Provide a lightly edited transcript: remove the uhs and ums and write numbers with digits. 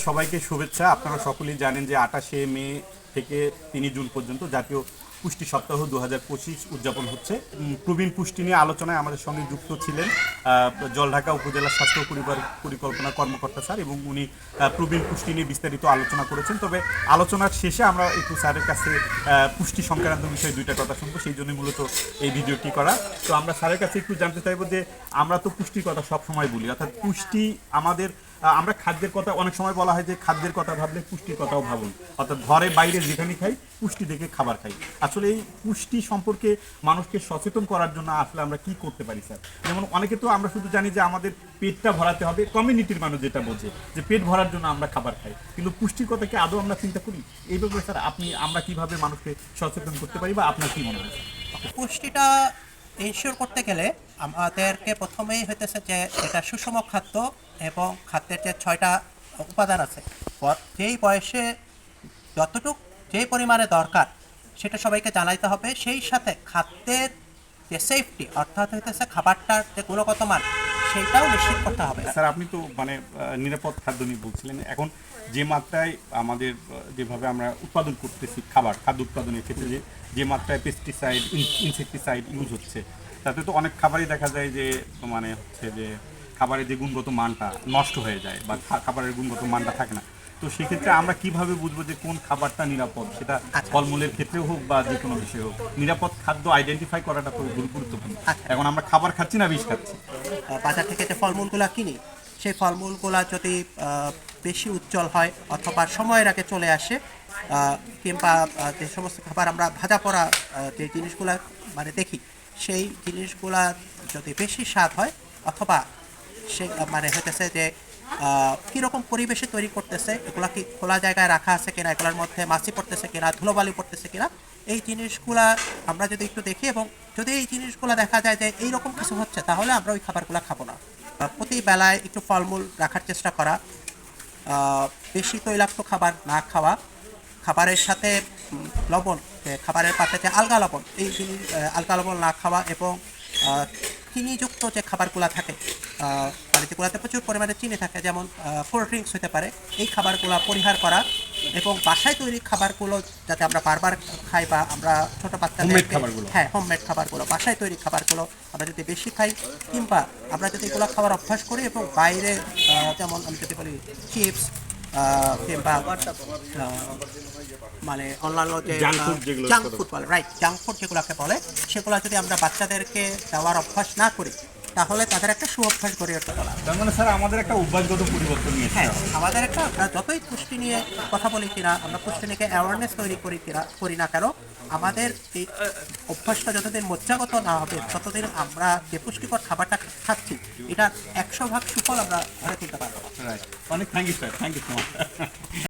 সবাইকে শুভেচ্ছা। আপনারা সকলেই জানেন যে 28শে মে থেকে 3ই জুন পর্যন্ত জাতীয় পুষ্টি সপ্তাহ 2025 উদযাপন হচ্ছে। প্রবীণ পুষ্টি নিয়ে আলোচনায় আমাদের সঙ্গে যুক্ত ছিলেন জলঢাকা উপজেলা স্বাস্থ্য পরিবার পরিকল্পনা কর্মকর্তা স্যার, এবং উনি প্রবীণ পুষ্টি নিয়ে বিস্তারিত আলোচনা করেছেন। তবে আলোচনার শেষে আমরা একটু স্যারের কাছে পুষ্টি সংক্রান্ত বিষয়ে দুইটা কথা শুনবো, সেই জন্য মূলত এই ভিডিওটি করা। তো আমরা স্যারের কাছে একটু জানতে চাইবো যে আমরা তো পুষ্টির কথা সবসময় বলি, অর্থাৎ পুষ্টি আমাদের আমরা খাদ্যের কথা অনেক সময় বলা হয় যে খাদ্যের কথা ভাবলে পুষ্টির কথাও ভাবুন, অর্থাৎ ঘরে বাইরে যেখানে খাই পুষ্টি দেখে খাবার খাই। আসলে এই পুষ্টি সম্পর্কে মানুষকে সচেতন করার জন্য আসলে আমরা কি করতে পারি স্যার? যেমন অনেকে তো আমরা শুধু জানি যে আমাদের পেটটা ভরাতে হবে, কমিউনিটির মানুষ যেটা বোঝে যে পেট ভরার জন্য আমরা খাবার খাই, কিন্তু পুষ্টির কথা কি আদৌ আমরা চিন্তা করি? এই ব্যাপারে স্যার আমরা কিভাবে মানুষকে সচেতন করতে পারি বা আপনার কি মনে হয়? পুষ্টিটা ইনশিওর করতে গেলে আমাদেরকে প্রথমেই হইতেছে যে এটা সুষম খাদ্য এবং খাদ্যের যে 6টা উপাদান আছে, যেই বয়সে যতটুক যেই পরিমাণে দরকার সেটা সবাইকে জানাইতে হবে। সেই সাথে খাদ্যের যে সেফটি, অর্থাৎ হইতেছে খাবারটার যে গুণগত মান, সেইটাও নিশ্চিত করতে হবে। স্যার আপনি তো নিরাপদ খাদ্য নিয়ে বলছিলেন, এখন যে মাত্রায় আমাদের যেভাবে আমরা উৎপাদন করতেছি খাদ্য উৎপাদনের ক্ষেত্রে যে মাত্রায় পেস্টিসাইড ইনসেকটিসাইড ইউজ হচ্ছে, তাতে তো অনেক খাবারই দেখা যায় যে হচ্ছে যে খাবারের যে গুণগত মানটা নষ্ট হয়ে যায় বা খাবারের গুণগত মানটা থাকে না। তো সেক্ষেত্রে আমরা কিভাবে বুঝবো যে কোন খাবারটা নিরাপদ? সেটা ফলমূলের ক্ষেত্রেও হোক বা যে কোনো বিষয়ে হোক, নিরাপদ খাদ্য আইডেন্টিফাই করাটা তো গুরুত্বপূর্ণ। এখন আমরা খাবার খাচ্ছি না বিষ খাচ্ছি? বাজার থেকে যে ফলমূলগুলো কিনি, সেই ফলমূলগুলো যদি বেশি উজ্জ্বল হয় অথবা সময়ের আগে চলে আসে, কিংবা যে সমস্ত খাবার আমরা ভাজা পড়া যে জিনিসগুলো দেখি, সেই জিনিসগুলা যদি বেশি স্বাদ হয় অথবা সে হইতেছে যে কীরকম পরিবেশে তৈরি করতেছে, এগুলা কি খোলা জায়গায় রাখা আছে কিনা, এগুলোর মধ্যে মাছি পড়তেছে কিনা, ধুলোবালি পড়তেছে কিনা, এই জিনিসগুলা আমরা যদি একটু দেখি এবং যদি এই জিনিসগুলো দেখা যায় যে এইরকম কিছু হচ্ছে, তাহলে আমরা ওই খাবারগুলো খাবো না। প্রতি বেলায় একটু ফলমূল রাখার চেষ্টা করা, বেশি তৈলাক্ত খাবার না খাওয়া, খাবারের সাথে লবণ, খাবারের পাতে যে আলগা লবণ, এই জিনিস আলগা লবণ না খাওয়া, এবং চিনিযুক্ত যে খাবারগুলো থাকে, যেগুলোতে প্রচুর পরিমাণে চিনি থাকে, যেমন কোল্ড ড্রিঙ্কস হতে পারে, এই খাবারগুলো পরিহার করা, এবং বাসায় তৈরি খাবারগুলো যাতে আমরা বারবার খাই বা আমরা ছোটো বাচ্চাদের, হ্যাঁ, হোমমেড খাবারগুলো, বাসায় তৈরি খাবারগুলো আমরা যদি বেশি খাই, কিংবা আমরা যদি এগুলো খাওয়ার অভ্যাস করি এবং বাইরে যেমন আমি যদি বলি চিপস কিংবা অন্যান্য যে জাঙ্ক ফুড বলে, রাইট, জাঙ্ক ফুড যেগুলোকে বলে, সেগুলো যদি আমরা বাচ্চাদেরকে দেওয়ার অভ্যাস না করি, তাহলে তাদের একটা সুঅভ্যাস গড়ে উঠতে পারে। তার মানে স্যার আমাদের একটা অভ্যাসগত পরিবর্তন নিয়ে, হ্যাঁ, আমাদের একটা যতই পুষ্টি নিয়ে কথা বলি কিনা, আমরা পুষ্টি নিয়ে অ্যাওয়ারনেস তৈরি করি না কেন, আমাদের এই অভ্যাসটা যতদিন মজ্জাগত না হবে, ততদিন আমরা যে পুষ্টিকর খাবারটা খাচ্ছি, এটা 100% সুফল আমরা ধরে তুলতে পারবো। অনেক thank you sir, thank you so much.